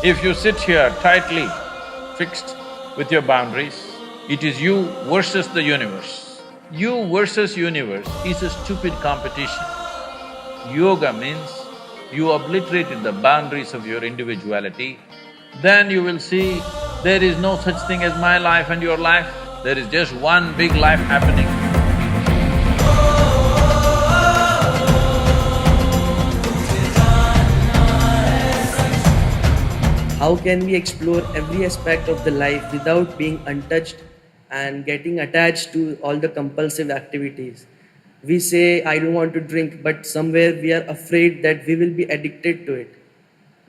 If you sit here tightly fixed with your boundaries, it is you versus the universe. You versus universe is a stupid competition. Yoga means you obliterated the boundaries of your individuality, then you will see there is no such thing as my life and your life, there is just one big life happening. How can we explore every aspect of the life without being untouched and getting attached to all the compulsive activities? We say, I don't want to drink, but somewhere we are afraid that we will be addicted to it.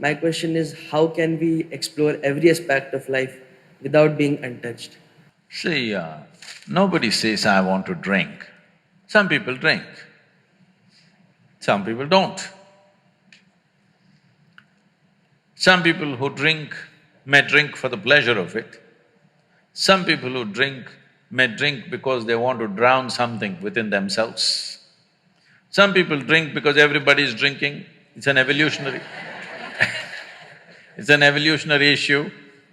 My question is, how can we explore every aspect of life without being untouched? See, nobody says, I want to drink. Some people drink, some people don't. Some people who drink may drink for the pleasure of it. Some people who drink may drink because they want to drown something within themselves. Some people drink because everybody is drinking, it's an evolutionary it's an evolutionary issue,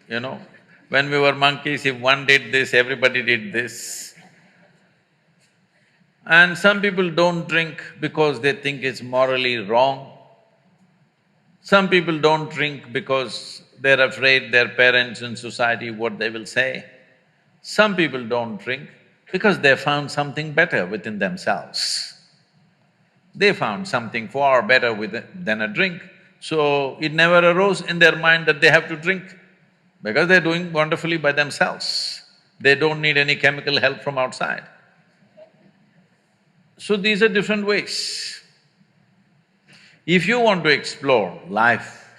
you know. When we were monkeys, if one did this, everybody did this. And some people don't drink because they think it's morally wrong. Some people don't drink because they're afraid their parents and society, what they will say. Some people don't drink because they found something better within themselves. They found something far better than a drink, so it never arose in their mind that they have to drink because they're doing wonderfully by themselves. They don't need any chemical help from outside. So these are different ways. If you want to explore life,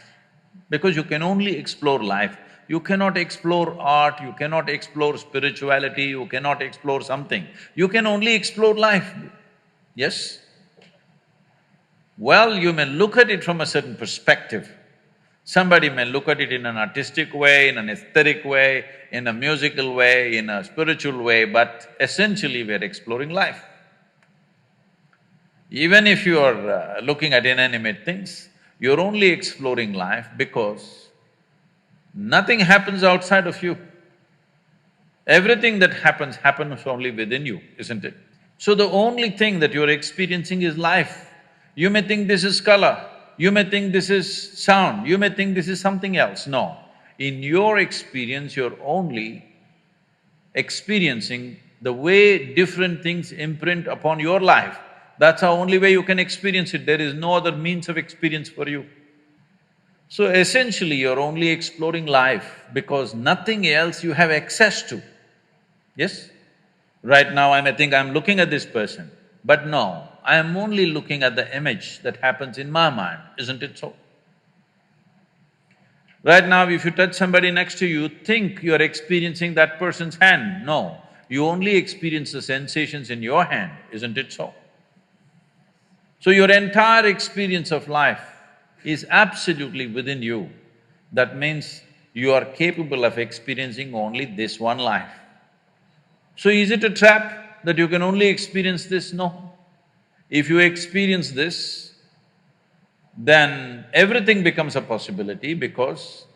because you can only explore life, you cannot explore art, you cannot explore spirituality, you cannot explore something, you can only explore life, yes? Well, you may look at it from a certain perspective. Somebody may look at it in an artistic way, in an aesthetic way, in a musical way, in a spiritual way, but essentially we're exploring life. Even if you are looking at inanimate things, you're only exploring life because nothing happens outside of you. Everything that happens only within you, isn't it? So the only thing that you're experiencing is life. You may think this is color, you may think this is sound, you may think this is something else. No, in your experience, you're only experiencing the way different things imprint upon your life. That's the only way you can experience it, there is no other means of experience for you. So essentially, you're only exploring life because nothing else you have access to, yes? Right now I may think I'm looking at this person, but no, I am only looking at the image that happens in my mind, isn't it so? Right now, if you touch somebody next to you, think you're experiencing that person's hand. No, you only experience the sensations in your hand, isn't it so? So your entire experience of life is absolutely within you. That means you are capable of experiencing only this one life. So is it a trap that you can only experience this? No. If you experience this, then everything becomes a possibility because,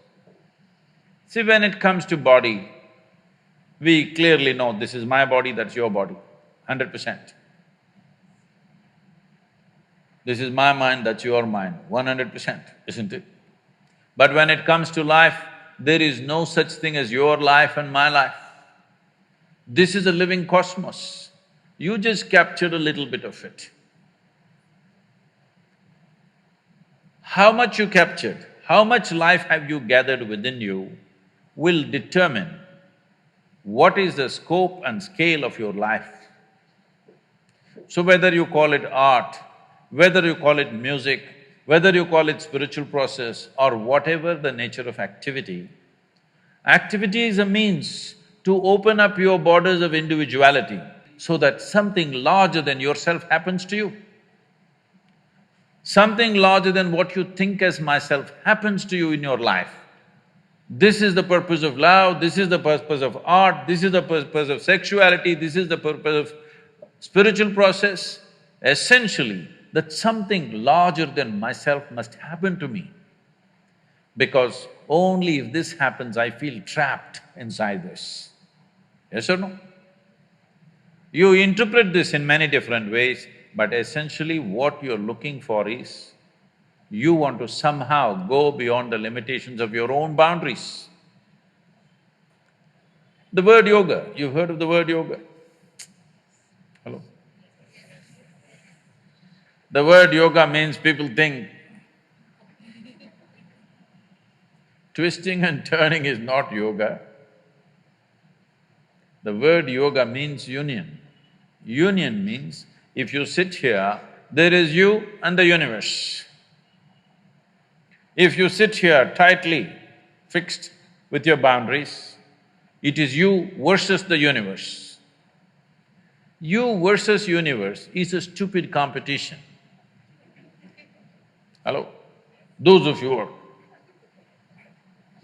see, when it comes to body, we clearly know this is my body, that's your body, 100%. This is my mind, that's your mind, 100%, isn't it? But when it comes to life, there is no such thing as your life and my life. This is a living cosmos. You just captured a little bit of it. How much you captured, how much life have you gathered within you will determine what is the scope and scale of your life. So whether you call it art, whether you call it music, whether you call it spiritual process or whatever the nature of activity, activity is a means to open up your borders of individuality so that something larger than yourself happens to you. Something larger than what you think as myself happens to you in your life. This is the purpose of love, this is the purpose of art, this is the purpose of sexuality, this is the purpose of spiritual process. Essentially, that something larger than myself must happen to me, because only if this happens, I feel trapped inside this. Yes or no? You interpret this in many different ways, but essentially what you're looking for is, you want to somehow go beyond the limitations of your own boundaries. The word yoga, you've heard of the word yoga? Hello? The word yoga means people think twisting and turning is not yoga. The word yoga means union. Union means if you sit here, there is you and the universe. If you sit here tightly fixed with your boundaries, it is you versus the universe. You versus universe is a stupid competition. Hello? Those of you who are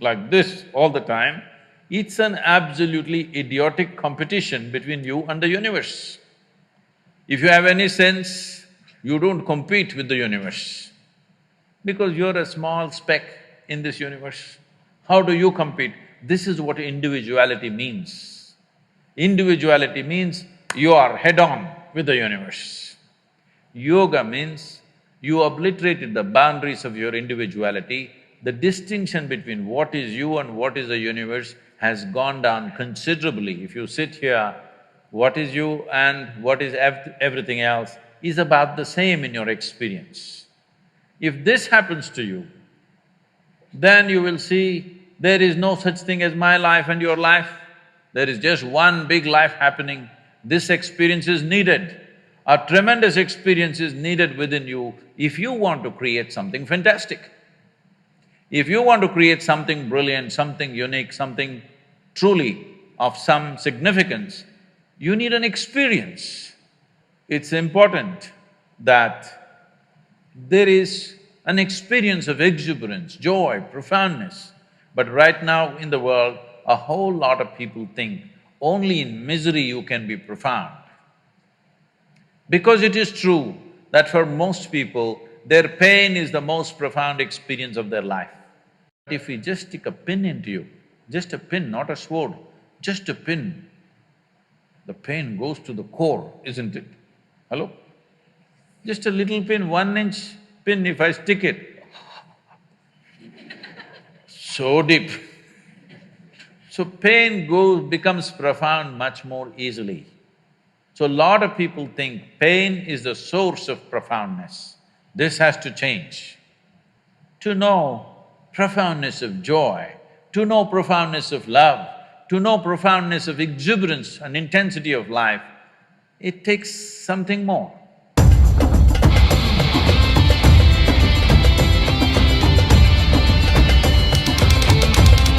like this all the time, it's an absolutely idiotic competition between you and the universe. If you have any sense, you don't compete with the universe because you're a small speck in this universe. How do you compete? This is what individuality means. Individuality means you are head-on with the universe. Yoga means you obliterated the boundaries of your individuality. The distinction between what is you and what is the universe has gone down considerably. If you sit here, what is you and what is everything else is about the same in your experience. If this happens to you, then you will see there is no such thing as my life and your life. There is just one big life happening. This experience is needed. A tremendous experience is needed within you if you want to create something fantastic. If you want to create something brilliant, something unique, something truly of some significance, you need an experience. It's important that there is an experience of exuberance, joy, profoundness. But right now in the world, a whole lot of people think only in misery you can be profound. Because it is true that for most people, their pain is the most profound experience of their life. If we just stick a pin into you, just a pin, not a sword, just a pin, the pain goes to the core, isn't it? Hello? Just a little pin, 1-inch pin, if I stick it, so deep. So pain becomes profound much more easily. So a lot of people think pain is the source of profoundness. This has to change. To know profoundness of joy, to know profoundness of love, to know profoundness of exuberance and intensity of life, it takes something more.